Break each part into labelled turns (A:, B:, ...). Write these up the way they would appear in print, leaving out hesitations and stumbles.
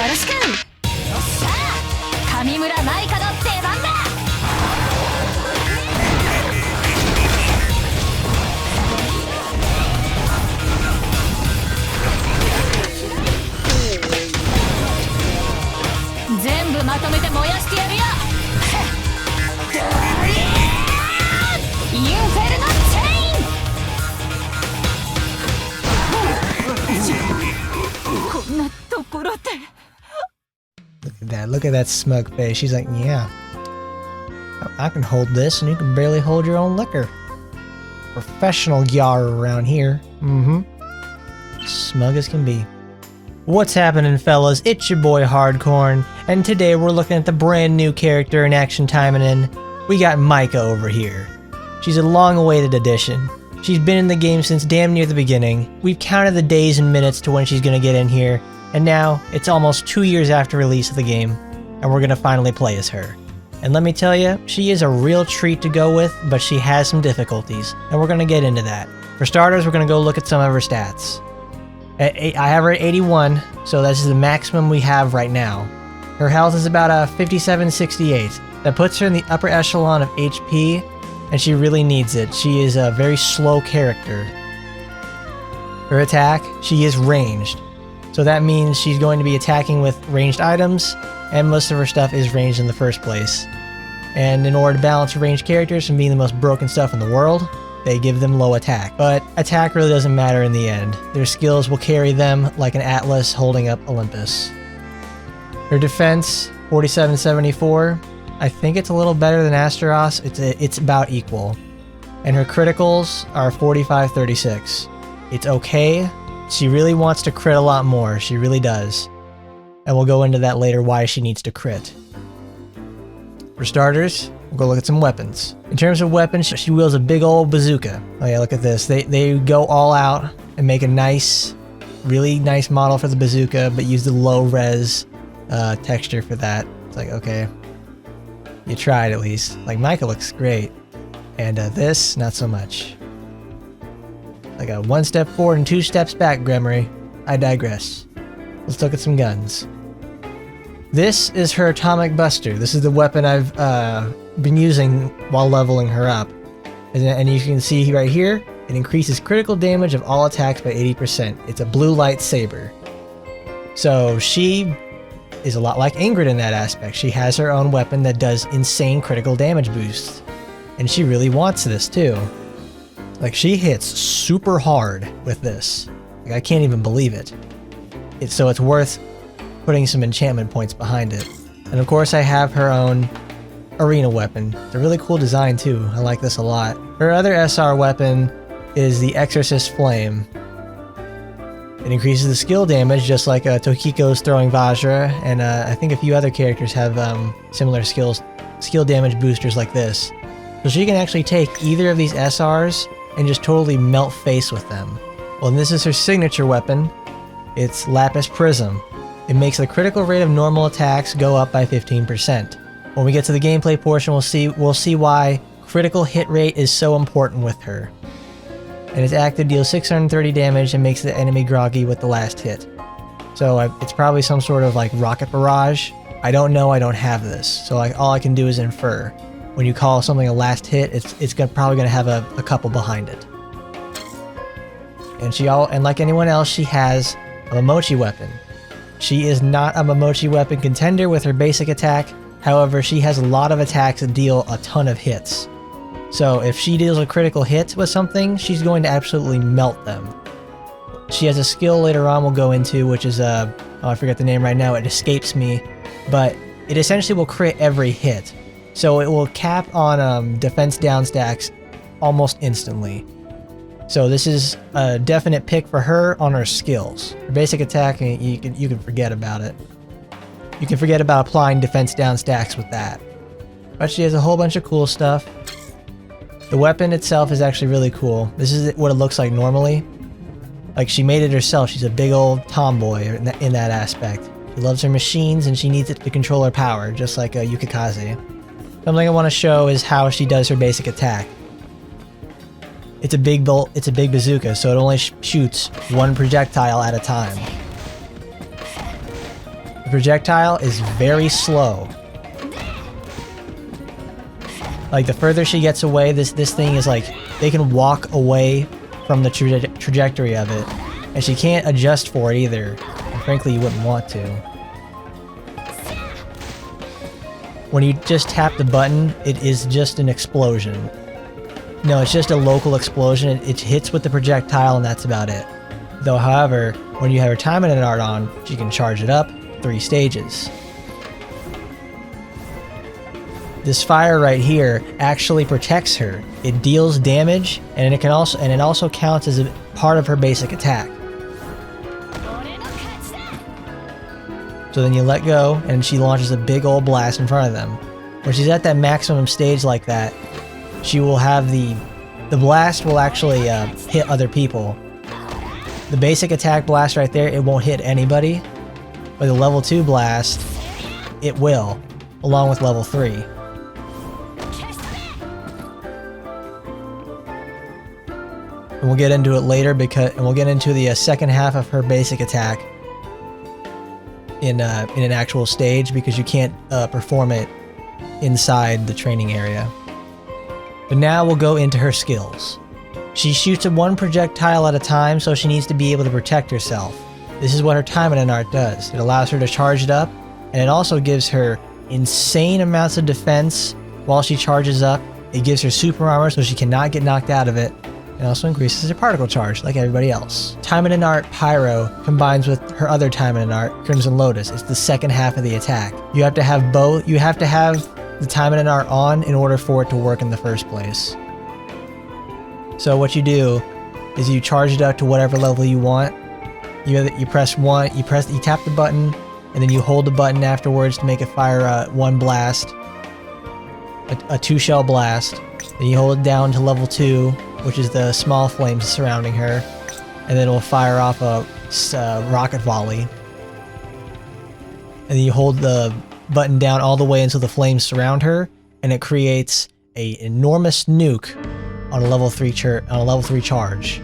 A: ろしく。よっしゃ、上村マイカの出番だ。全部まとめて燃やしてやるよ。インフェルノチェイン。こんなところで。
B: Look at that smug face. She's like, yeah, I can hold this and you can barely hold your own liquor. Professional gyaru around here. Smug as can be. What's happening, fellas? It's your boy Hardcorn, and today we're looking at the brand new character in Action Taimanin. We got Maika over here. She's a long-awaited addition. She's been in the game since damn near the beginning. We've counted the days and minutes to when she's gonna get in here, and now it's almost 2 years after release of the game, and we're gonna finally play as her. And let me tell you, she is a real treat to go with, but she has some difficulties, and we're gonna get into that. For starters, we're gonna go look at some of her stats. I have her at 81, so this is the maximum we have right now. Her health is about a 57-68. That puts her in the upper echelon of HP, and she really needs it. She is a very slow character. Her attack, she is ranged. So that means she's going to be attacking with ranged items, and most of her stuff is ranged in the first place. And in order to balance ranged characters from being the most broken stuff in the world, they give them low attack. But attack really doesn't matter in the end. Their skills will carry them like an Atlas holding up Olympus. Her defense, 47-74. I think it's a little better than Asteros. It's about equal. And her criticals are 45-36. It's okay. She really wants to crit a lot more. She really does. And we'll go into that later, why she needs to crit. For starters, we'll go look at some weapons. In terms of weapons, she wields a big old bazooka. Oh yeah, look at this. They go all out and make a nice, really nice model for the bazooka, but use the low res texture for that. It's like, okay, you tried at least. Like, Maika looks great. And this, not so much. Like a 1 step forward and 2 steps back, Gremory. I digress. Let's look at some guns. This is her Atomic Buster. This is the weapon I've been using while leveling her up. And you can see right here, it increases critical damage of all attacks by 80%. It's a blue light saber. So she is a lot like Ingrid in that aspect. She has her own weapon that does insane critical damage boosts. And she really wants this too. Like, she hits super hard with this. Like, I can't even believe it. So it's worth putting some enchantment points behind it. And of course I have her own arena weapon. It's a really cool design too. I like this a lot. Her other SR weapon is the Exorcist Flame. It increases the skill damage just like Tokiko's throwing Vajra, and I think a few other characters have similar skill damage boosters like this. So she can actually take either of these SRs and just totally melt face with them. Well, and this is her signature weapon. It's Lapis Prism. It makes the critical rate of normal attacks go up by 15%. When we get to the gameplay portion, we'll see why critical hit rate is so important with her. And its active deals 630 damage and makes the enemy groggy with the last hit. So it's probably some sort of like rocket barrage. I don't know, I don't have this. So all I can do is infer. When you call something a last hit, it's probably going to have a couple behind it. And like anyone else, she has a Momochi weapon. She is not a Momochi weapon contender with her basic attack. However, she has a lot of attacks that deal a ton of hits. So if she deals a critical hit with something, she's going to absolutely melt them. She has a skill later on we'll go into, which is oh, I forget the name right now, it escapes me, but it essentially will crit every hit. So it will cap on defense down stacks almost instantly. So this is a definite pick for her on her skills. Her basic attack, you can forget about it. You can forget about applying defense down stacks with that. But she has a whole bunch of cool stuff. The weapon itself is actually really cool. This is what it looks like normally. Like, she made it herself. She's a big old tomboy in that aspect. She loves her machines and she needs it to control her power, just like Yukikaze. Something I want to show is how she does her basic attack. It's a big bolt, it's a big bazooka, so it only shoots one projectile at a time. The projectile is very slow. Like the further she gets away, this thing is like, they can walk away from the trajectory of it. And she can't adjust for it either. And frankly, you wouldn't want to. When you just tap the button, it is just an explosion. No, it's just a local explosion. It hits with the projectile and that's about it. Though, however, when you have her Taimanin art on, she can charge it up 3 stages. This fire right here actually protects her. It deals damage, and it also counts as a part of her basic attack. So then you let go, and she launches a big old blast in front of them. When she's at that maximum stage like that, she will have the blast will actually hit other people. The basic attack blast right there, it won't hit anybody. But the level 2 blast, it will, along with level 3. And we'll get into it later and we'll get into the second half of her basic attack in an actual stage because you can't perform it inside the training area. But now we'll go into her skills. She shoots one projectile at a time, so she needs to be able to protect herself. This is what her Taimanin art does. It allows her to charge it up, and it also gives her insane amounts of defense while she charges up. It gives her super armor so she cannot get knocked out of it. It also increases her particle charge, like everybody else. Taimanin art Pyro combines with her other Taimanin art, Crimson Lotus. It's the second half of the attack. You have to have both. You have to have the Taimanin art on in order for it to work in the first place. So what you do is you charge it up to whatever level you want. You press 1. You tap the button, and then you hold the button afterwards to make it fire 1 blast, a 2-shell blast. Then you hold it down to level 2. Which is the small flames surrounding her, and then it will fire off a rocket volley. And then you hold the button down all the way until the flames surround her, and it creates an enormous nuke on a level 3 charge.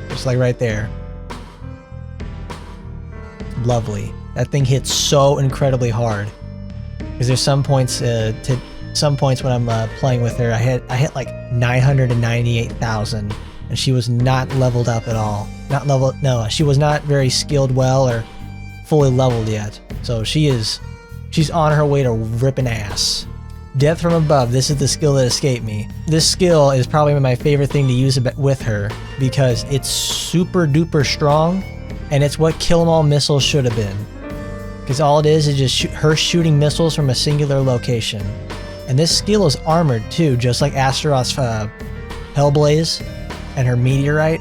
B: Just like right there. Lovely. That thing hits so incredibly hard. Because there's some points when I'm playing with her, I hit like 998,000, and she was not leveled up at all. She was not very skilled well or fully leveled yet. So she's on her way to ripping ass. Death from above, this is the skill that escaped me. This skill is probably my favorite thing to use with her because it's super duper strong, and it's what Kill 'Em All missiles should have been. Because all it is just her shooting missiles from a singular location. And this skill is armored too, just like Astaroth's Hellblaze and her Meteorite.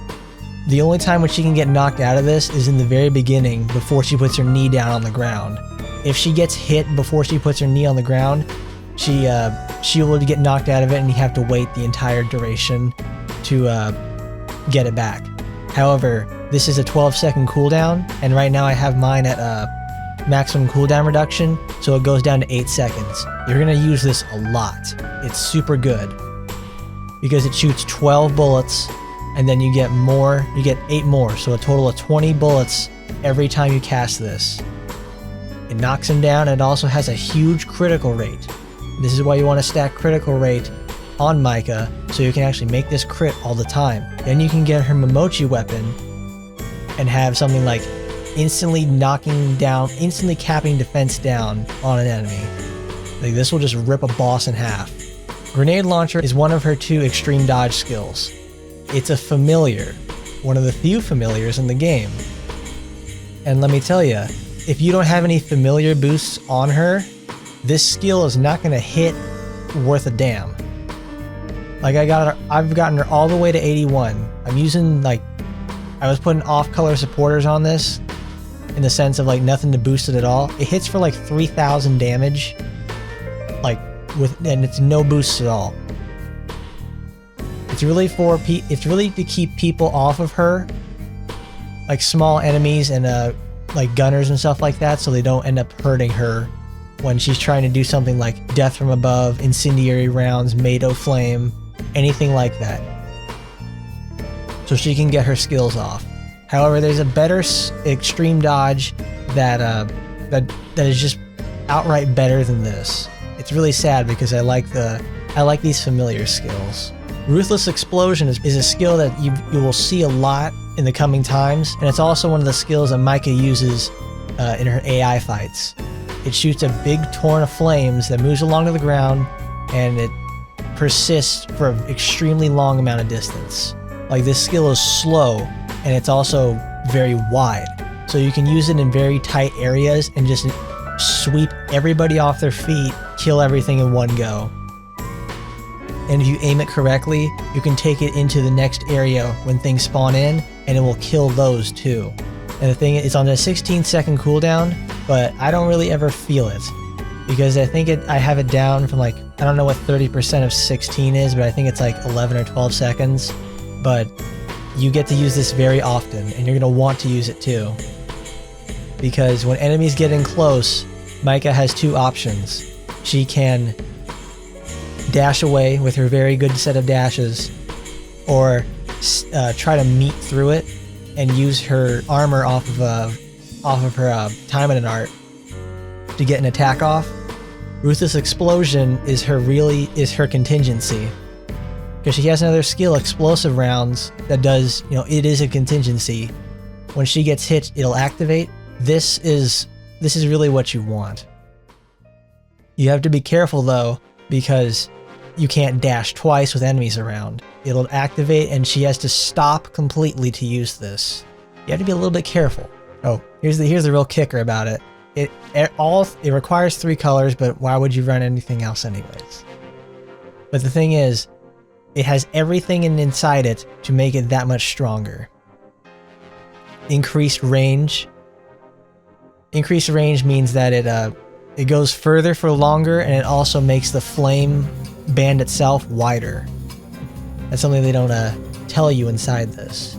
B: The only time when she can get knocked out of this is in the very beginning, before she puts her knee down on the ground. If she gets hit before she puts her knee on the ground, she will get knocked out of it, and you have to wait the entire duration to get it back. However, this is a 12-second cooldown, and right now I have mine at maximum cooldown reduction, so it goes down to 8 seconds. You're gonna use this a lot. It's super good because it shoots 12 bullets, and then you get 8 more, so a total of 20 bullets every time you cast this. It knocks him down, and it also has a huge critical rate. This is why you want to stack critical rate on Maika, so you can actually make this crit all the time. Then you can get her Momochi weapon and have something like instantly capping defense down on an enemy. Like, this will just rip a boss in half. Grenade launcher is one of her 2 extreme dodge skills. It's a familiar, one of the few familiars in the game. And let me tell you, if you don't have any familiar boosts on her, this skill is not going to hit worth a damn. Like, I've gotten her all the way to 81. I'm using, like, I was putting off-color supporters on this, in the sense of like nothing to boost it at all. It hits for like 3,000 damage, and it's no boosts at all. It's really to keep people off of her, like small enemies and like gunners and stuff like that, so they don't end up hurting her when she's trying to do something like Death from Above, Incendiary Rounds, Mado Flame, anything like that. So she can get her skills off. However, there's a better extreme dodge that is just outright better than this. It's really sad because I like these familiar skills. Ruthless Explosion is a skill that you will see a lot in the coming times, and it's also one of the skills that Maika uses in her AI fights. It shoots a big torrent of flames that moves along to the ground, and it persists for an extremely long amount of distance. Like, this skill is slow, and it's also very wide. So you can use it in very tight areas and just sweep everybody off their feet, kill everything in one go. And if you aim it correctly, you can take it into the next area when things spawn in, and it will kill those too. And the thing is, it's on a 16-second cooldown, but I don't really ever feel it. Because I think I have it down from like, I don't know what 30% of 16 is, but I think it's like 11 or 12 seconds. But you get to use this very often, and you're going to want to use it too. Because when enemies get in close, Maika has two options. She can dash away with her very good set of dashes, or try to meet through it and use her armor off of her Taimanin art to get an attack off. Ruthless Explosion is her contingency, because she has another skill, Explosive Rounds, that does, it is a contingency. When she gets hit, it'll activate. This is really what you want. You have to be careful though, because you can't dash twice with enemies around. It'll activate and she has to stop completely to use this. You have to be a little bit careful. Oh, here's the real kicker about it. It requires 3 colors, but why would you run anything else anyways? But the thing is, it has everything inside it to make it that much stronger. Increased range. Increased range means that it goes further for longer, and it also makes the flame band itself wider. That's something they don't tell you inside this.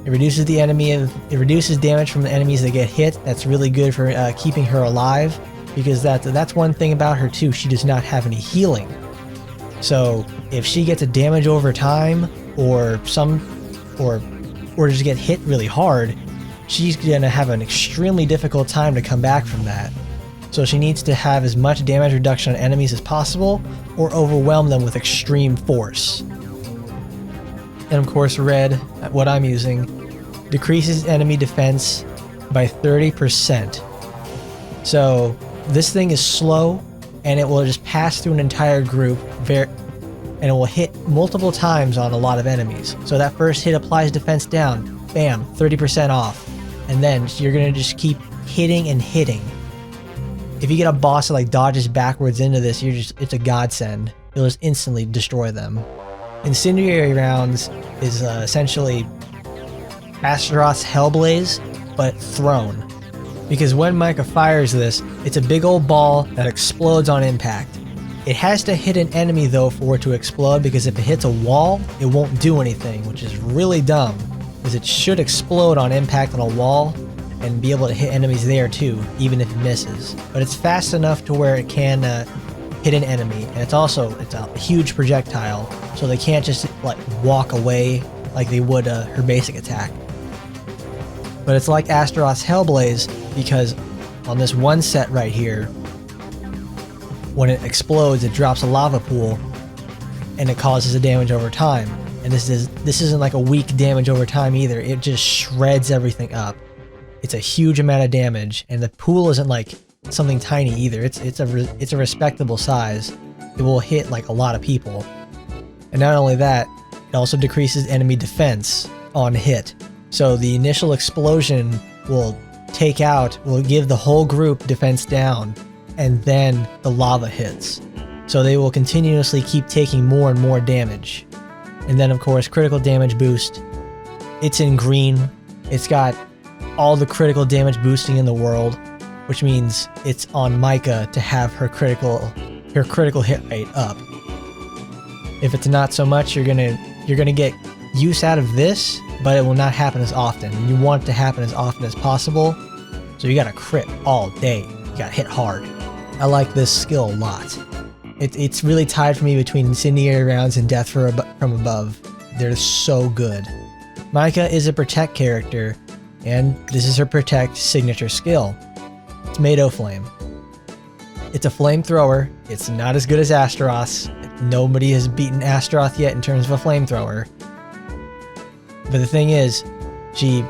B: It reduces damage from the enemies that get hit. That's really good for keeping her alive, because that's one thing about her too. She does not have any healing. So if she gets a damage over time, or just get hit really hard, she's gonna have an extremely difficult time to come back from that. So she needs to have as much damage reduction on enemies as possible, or overwhelm them with extreme force. And of course, red, what I'm using, decreases enemy defense by 30%. So this thing is slow, and it will just pass through an entire group, and it will hit multiple times on a lot of enemies. So that first hit applies defense down, bam, 30% off. And then you're gonna just keep hitting and hitting. If you get a boss that like dodges backwards into this, it's a godsend. You'll just instantly destroy them. Incendiary Rounds is essentially Astaroth's Hellblaze, but thrown. Because when Maika fires this, it's a big old ball that explodes on impact. It has to hit an enemy though for it to explode, because if it hits a wall, it won't do anything, which is really dumb, because it should explode on impact on a wall and be able to hit enemies there too, even if it misses. But it's fast enough to where it can hit an enemy, and it's a huge projectile, so they can't just like walk away like they would her basic attack. But it's like Astaroth's Hellblaze, because on this one set right here, when it explodes, it drops a lava pool, and it causes a damage over time. And this isn't like a weak damage over time either. It just shreds everything up. It's a huge amount of damage, and the pool isn't like something tiny either. It's a respectable size. It will hit like a lot of people. And not only that, it also decreases enemy defense on hit. So the initial explosion will give the whole group defense down, and then the lava hits. So they will continuously keep taking more and more damage. And then of course, critical damage boost. It's in green. It's got all the critical damage boosting in the world, which means it's on Maika to have her critical hit rate up. If it's not so much, you're gonna get use out of this, but it will not happen as often. And you want it to happen as often as possible, so you gotta crit all day. You gotta hit hard. I like this skill a lot. It's really tied for me between Incendiary Rounds and Death from Above. They're so good. Maika is a protect character, and this is her protect signature skill. It's Mado Flame. It's a flamethrower. It's not as good as Astaroth's. Nobody has beaten Astaroth yet in terms of a flamethrower. But the thing is, she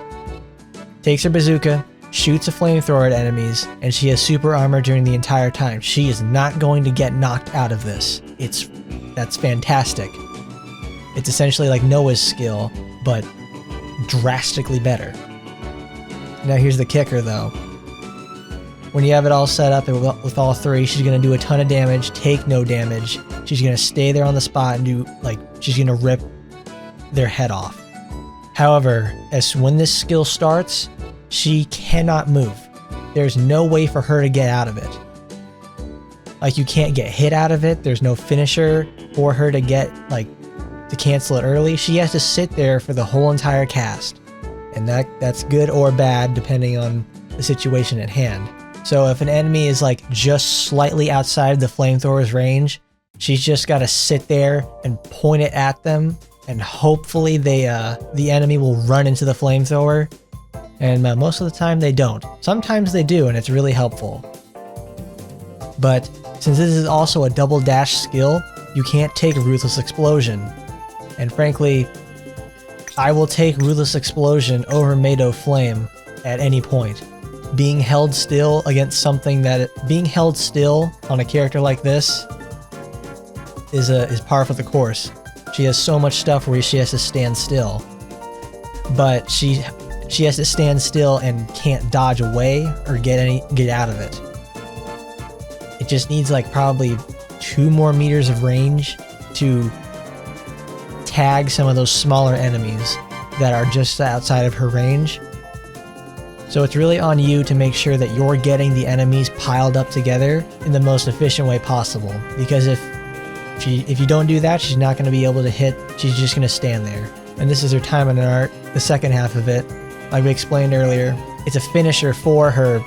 B: takes her bazooka, shoots a flamethrower at enemies, and she has super armor during the entire time. She is not going to get knocked out of this. That's fantastic. It's essentially like Noah's skill, but drastically better. Now here's the kicker though. When you have it all set up with all three, she's going to do a ton of damage, take no damage. She's going to stay there on the spot and she's going to rip their head off. However, when this skill starts, she cannot move. There's no way for her to get out of it. Like, you can't get hit out of it. There's no finisher for her to get, to cancel it early. She has to sit there for the whole entire cast. And that's good or bad depending on the situation at hand. So if an enemy is just slightly outside the flamethrower's range, she's just got to sit there and point it at them, and hopefully the enemy will run into the flamethrower. And most of the time they don't. Sometimes they do, and it's really helpful. But since this is also a double dash skill, you can't take Ruthless Explosion. And frankly, I will take Ruthless Explosion over Mado Flame at any point. Being held still against something being held still on a character like this is par for the course. She has so much stuff where she has to stand still, but she has to stand still and can't dodge away or get out of it. It just needs probably 2 more meters of range to tag some of those smaller enemies that are just outside of her range. So it's really on you to make sure that you're getting the enemies piled up together in the most efficient way possible. Because if you don't do that, she's not going to be able to hit. She's just going to stand there. And this is her Taimanin art, the second half of it. Like we explained earlier, it's a finisher for her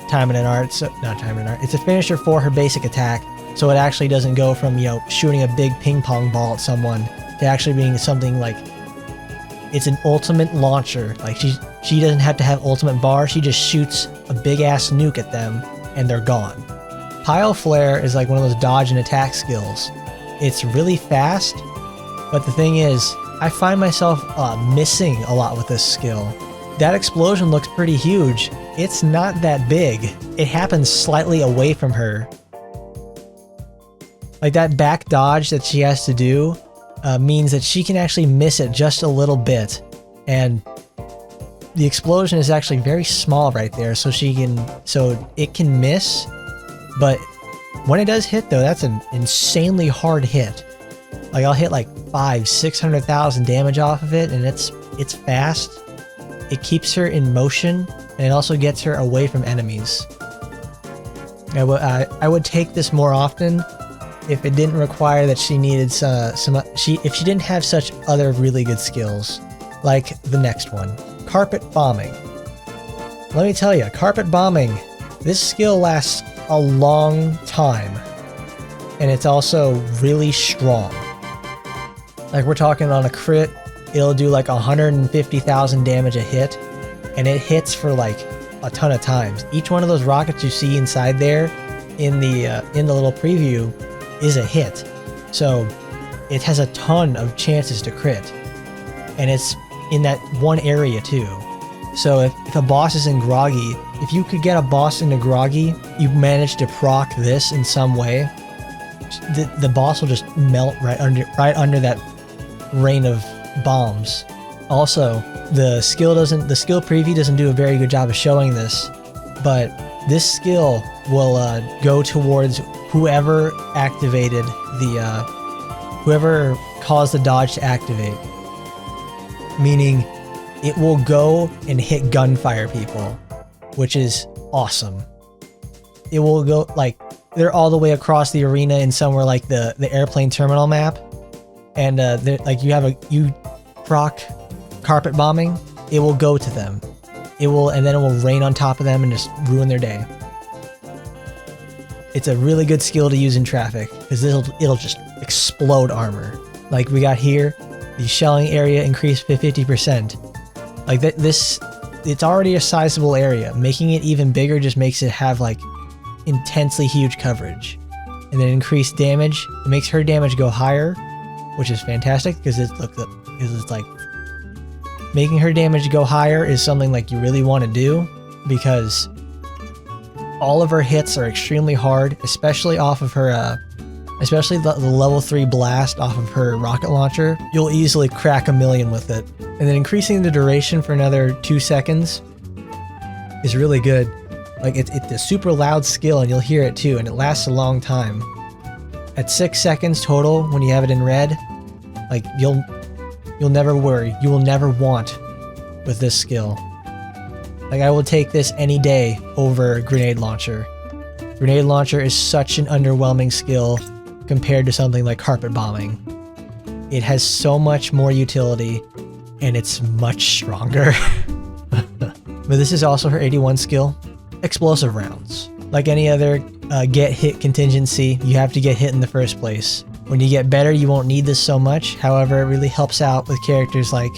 B: Taimanin art. So, not Taimanin art. It's a finisher for her basic attack. So it actually doesn't go from, shooting a big ping pong ball at someone to actually being something it's an ultimate launcher. She doesn't have to have ultimate bar. She just shoots a big ass nuke at them and they're gone. Pile Flare is one of those dodge and attack skills. It's really fast, but the thing is, I find myself missing a lot with this skill. That explosion looks pretty huge. It's not that big. It happens slightly away from her. That back dodge that she has to do means that she can actually miss it just a little bit, and the explosion is actually very small right there, so it can miss. But when it does hit though, that's an insanely hard hit. I'll hit 500,000-600,000 damage off of it, and it's fast. It keeps her in motion, and it also gets her away from enemies. I would take this more often if it didn't require that she needed if she didn't have such other really good skills, like the next one, Carpet Bombing. Let me tell you, Carpet Bombing, this skill lasts a long time, and it's also really strong. We're talking on a crit, it'll do 150,000 damage a hit, and it hits for a ton of times. Each one of those rockets you see inside there in the little preview is a hit. So it has a ton of chances to crit, and it's in that one area too. So if a boss is in Groggy, if you could get a boss into Groggy, you manage to proc this in some way, the boss will just melt right under that rain of bombs. Also, the skill preview doesn't do a very good job of showing this, but this skill will go towards whoever activated whoever caused the dodge to activate. Meaning, it will go and hit gunfire people, which is awesome. It will go they're all the way across the arena in somewhere like the airplane terminal map, and you proc Carpet Bombing, it will go to them. And then it will rain on top of them and just ruin their day. It's a really good skill to use in traffic, because it'll just explode armor. We got here, The shelling area increased by 50%. Like this, it's already a sizable area. Making it even bigger just makes it have like intensely huge coverage. And then increased damage. It makes her damage go higher, which is fantastic because it's like making her damage go higher is something like you really want to do because all of her hits are extremely hard, especially off of her, especially the level 3 blast off of her rocket launcher. You'll easily crack 1,000,000 with it. And then increasing the duration for another 2 seconds is really good. Like it's a super loud skill and you'll hear it too, and it lasts a long time. At 6 seconds total, when you have it in red, like you'll never worry. You will never want with this skill. Like I will take this any day over grenade launcher. Grenade launcher is such an underwhelming skill compared to something like carpet bombing. It has so much more utility and it's much stronger. But this is also her 81 skill. Explosive rounds. Like any other get hit contingency, you have to get hit in the first place. When you get better, you won't need this so much. However, it really helps out with characters like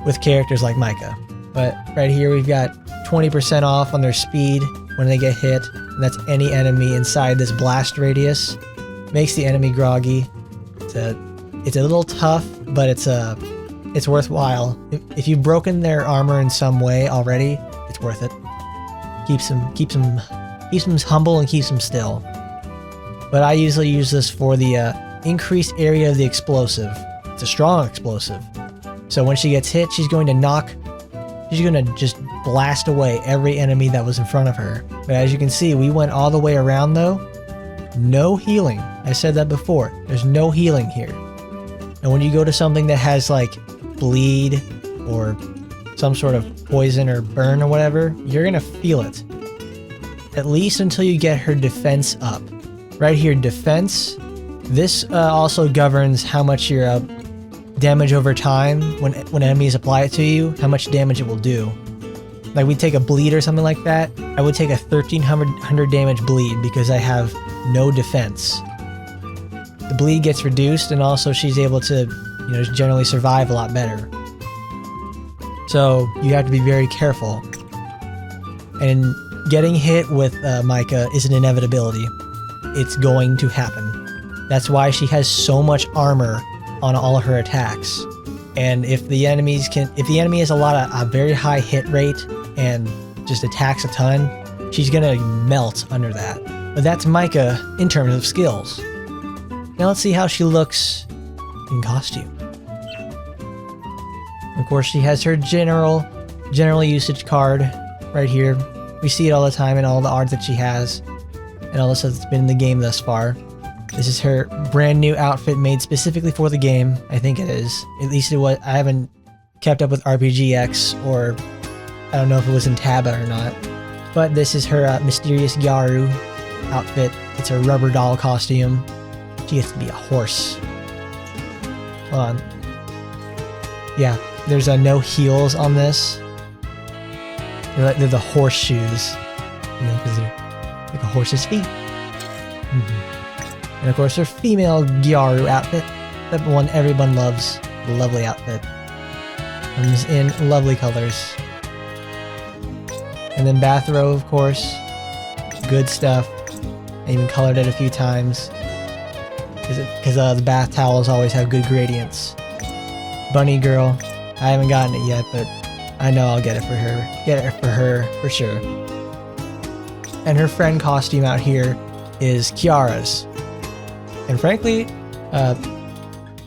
B: Maika. But right here we've got 20% off on their speed when they get hit, and that's any enemy inside this blast radius. Makes the enemy groggy. It's a little tough, but it's worthwhile. If you've broken their armor in some way already, it's worth it. Keeps them humble and keeps them still. But I usually use this for the increased area of the explosive. It's a strong explosive. So when she gets hit, she's going to just blast away every enemy that was in front of her. But as you can see, we went all the way around though. No healing. I said that before. There's no healing here. And when you go to something that has like bleed or some sort of poison or burn or whatever, you're gonna feel it. At least until you get her defense up. Right here, defense. This also governs how much your damage over time, when enemies apply it to you, how much damage it will do. Like we take a bleed or something like that, I would take a 1300 damage bleed because I have no defense. The bleed gets reduced and also she's able to, just generally survive a lot better. So you have to be very careful. And getting hit with Maika is an inevitability. It's going to happen. That's why she has so much armor on all of her attacks. And if the enemy has a very high hit rate and just attacks a ton, she's gonna melt under that. But that's Maika in terms of skills. Now let's see how she looks in costume. Of course, she has her general usage card right here. We see it all the time in all the art that she has and all the stuff that's been in the game thus far. This is her brand new outfit made specifically for the game. I think it is. At least it was. I haven't kept up with RPGX, or I don't know if it was in Taba or not. But this is her mysterious gyaru outfit. It's a rubber doll costume. She gets to be a horse. Hold on. Yeah, there's no heels on this. They're the horseshoes, because they're like a horse's feet. And of course, her female gyaru outfit, that one everyone loves, the lovely outfit. Comes in lovely colors. And then bathrobe, of course, good stuff. I even colored it a few times because the bath towels always have good gradients. Bunny girl, I haven't gotten it yet, but I know I'll get it for her. Get it for her for sure. And her friend costume out here is Kiara's. And frankly,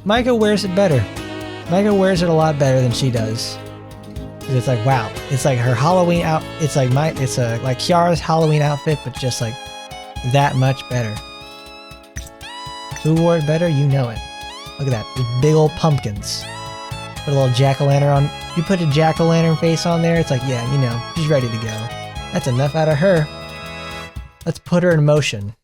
B: Maika wears it better. Maika wears it a lot better than she does. It's like, wow, it's like her Halloween out. It's like like Kiara's Halloween outfit, but just like that much better. Who wore it better? You know it. Look at that, these big old pumpkins. Put a little jack-o'-lantern on. You put a jack-o'-lantern face on there, it's like, yeah, she's ready to go. That's enough out of her. Let's put her in motion.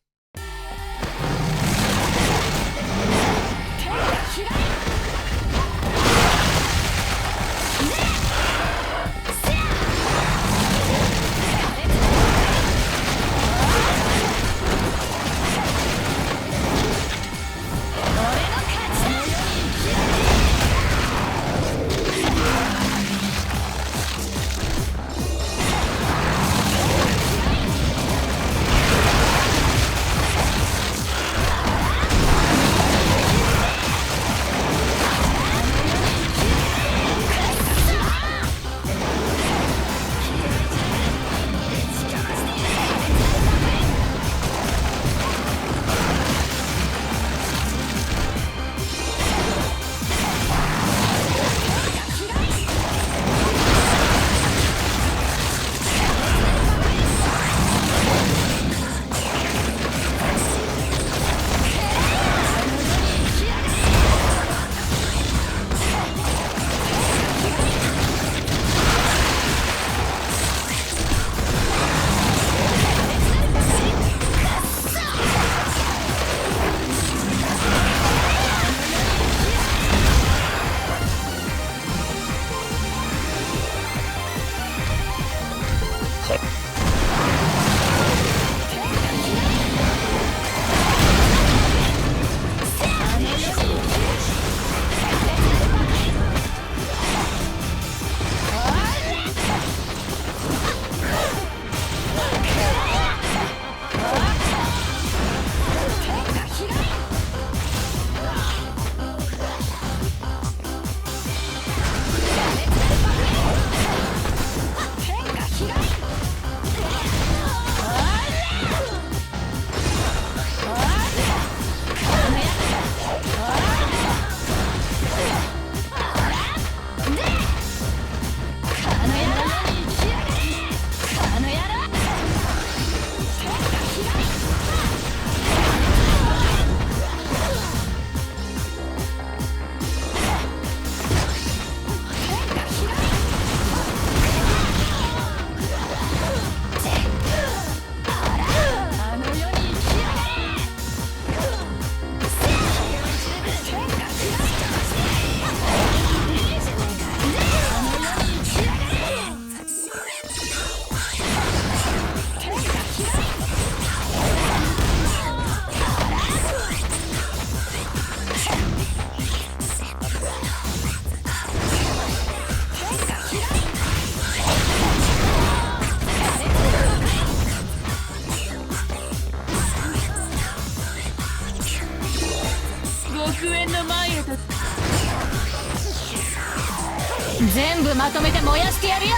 A: 全部まとめて燃やしてやるよ。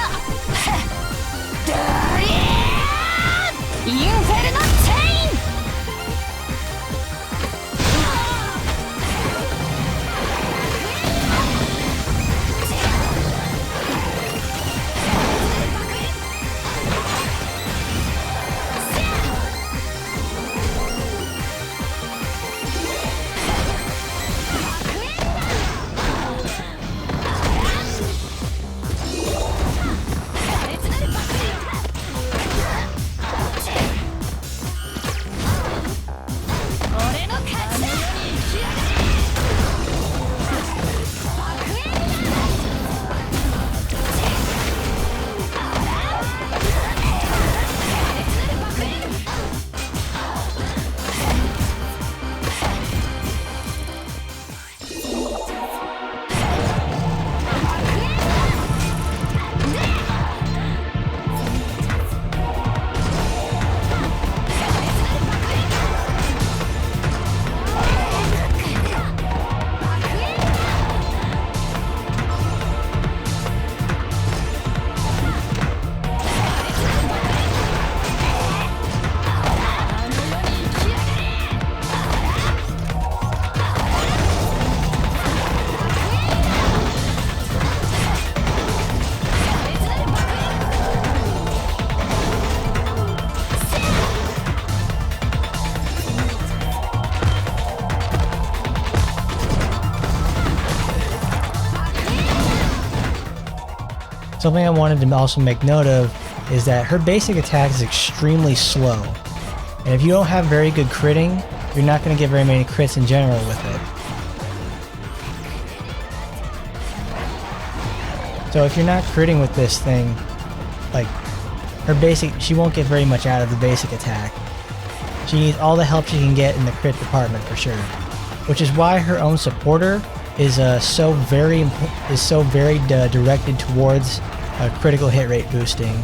A: ドリーンインフェルノチェイン。
B: Something I wanted to also make note of is that her basic attack is extremely slow. And if you don't have very good critting, you're not going to get very many crits in general with it. So if you're not critting with this thing, like she won't get very much out of the basic attack. She needs all the help she can get in the crit department for sure. Which is why her own supporter is so very directed towards critical hit rate boosting.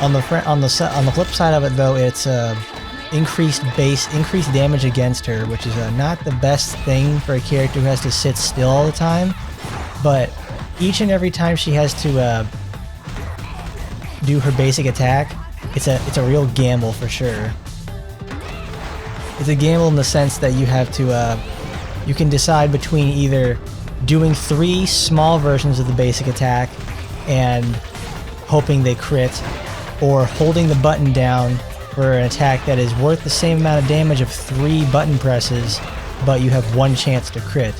B: On the flip side of it though, it's increased damage against her, which is not the best thing for a character who has to sit still all the time. But each and every time she has to do her basic attack, it's a real gamble for sure. It's a gamble in the sense that you have to you can decide between either doing 3 small versions of the basic attack and hoping they crit, or holding the button down for an attack that is worth the same amount of damage of 3 button presses, but you have 1 chance to crit.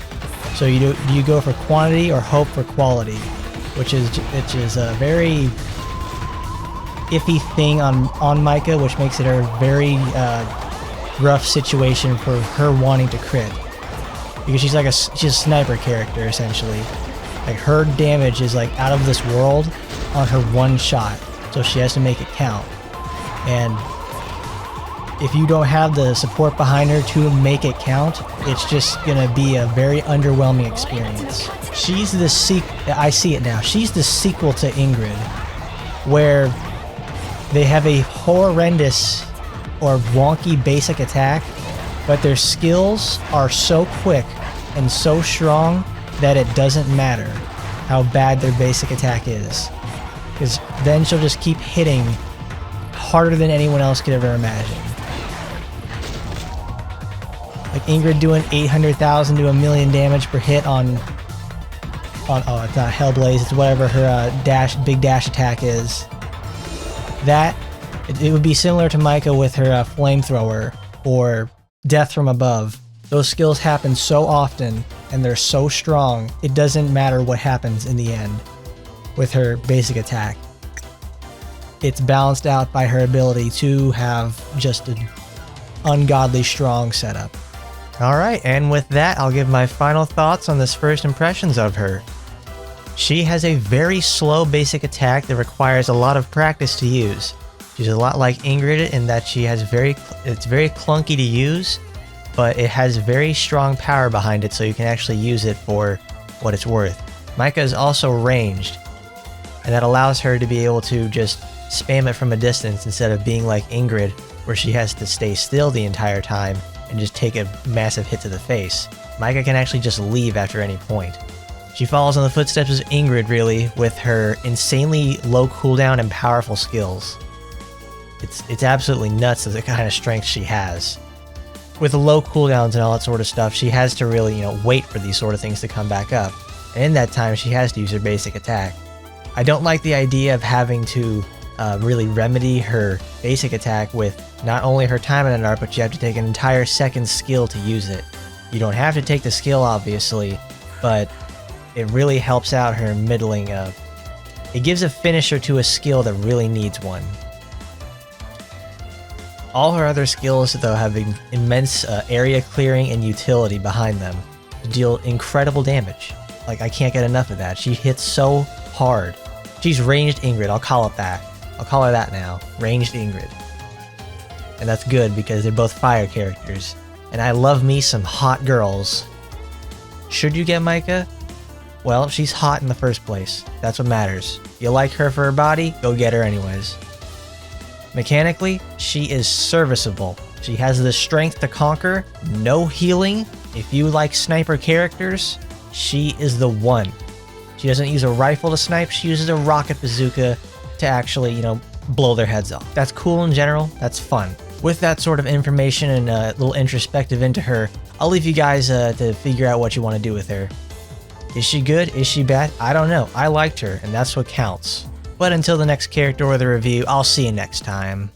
B: So do you go for quantity or hope for quality, which is a very iffy thing on Maika, which makes it a very rough situation for her wanting to crit, because she's a sniper character essentially. Like her damage is like out of this world on her 1 shot, so she has to make it count. And if you don't have the support behind her to make it count, it's just gonna be a very underwhelming experience. She's the I see it now. She's the sequel to Ingrid, where they have a horrendous or wonky basic attack, but their skills are so quick and so strong that it doesn't matter how bad their basic attack is, because then she'll just keep hitting harder than anyone else could ever imagine. Like Ingrid doing 800,000 to 1,000,000 damage per hit on oh, it's not Hellblaze, it's whatever her big dash attack is. That it would be similar to Maika with her flamethrower or death from above. Those skills happen so often and they're so strong, it doesn't matter what happens in the end with her basic attack. It's balanced out by her ability to have just an ungodly strong setup. Alright, and with that, I'll give my final thoughts on this first impressions of her. She has a very slow basic attack that requires a lot of practice to use. She's a lot like Ingrid in that it's very clunky to use, but it has very strong power behind it, so you can actually use it for what it's worth. Maika is also ranged, and that allows her to be able to just spam it from a distance instead of being like Ingrid, where she has to stay still the entire time and just take a massive hit to the face. Maika can actually just leave after any point. She follows in the footsteps of Ingrid, really, with her insanely low cooldown and powerful skills. It's absolutely nuts the kind of strength she has. With the low cooldowns and all that sort of stuff, she has to really, wait for these sort of things to come back up. And in that time, she has to use her basic attack. I don't like the idea of having to really remedy her basic attack with not only her Taimanin art, but you have to take an entire second skill to use it. You don't have to take the skill, obviously, but it really helps out her middling of... It gives a finisher to a skill that really needs one. All her other skills, though, have immense area clearing and utility behind them to deal incredible damage. Like, I can't get enough of that. She hits so hard. She's ranged Ingrid, I'll call it that. I'll call her that now. Ranged Ingrid. And that's good because they're both fire characters. And I love me some hot girls. Should you get Maika? Well, she's hot in the first place. That's what matters. You like her for her body? Go get her anyways. Mechanically, she is serviceable. She has the strength to conquer, no healing. If you like sniper characters, she is the one. She doesn't use a rifle to snipe, she uses a rocket bazooka to actually, blow their heads off. That's cool in general, that's fun. With that sort of information and a little introspective into her, I'll leave you guys to figure out what you want to do with her. Is she good? Is she bad? I don't know. I liked her, and that's what counts. But until the next character or the review, I'll see you next time.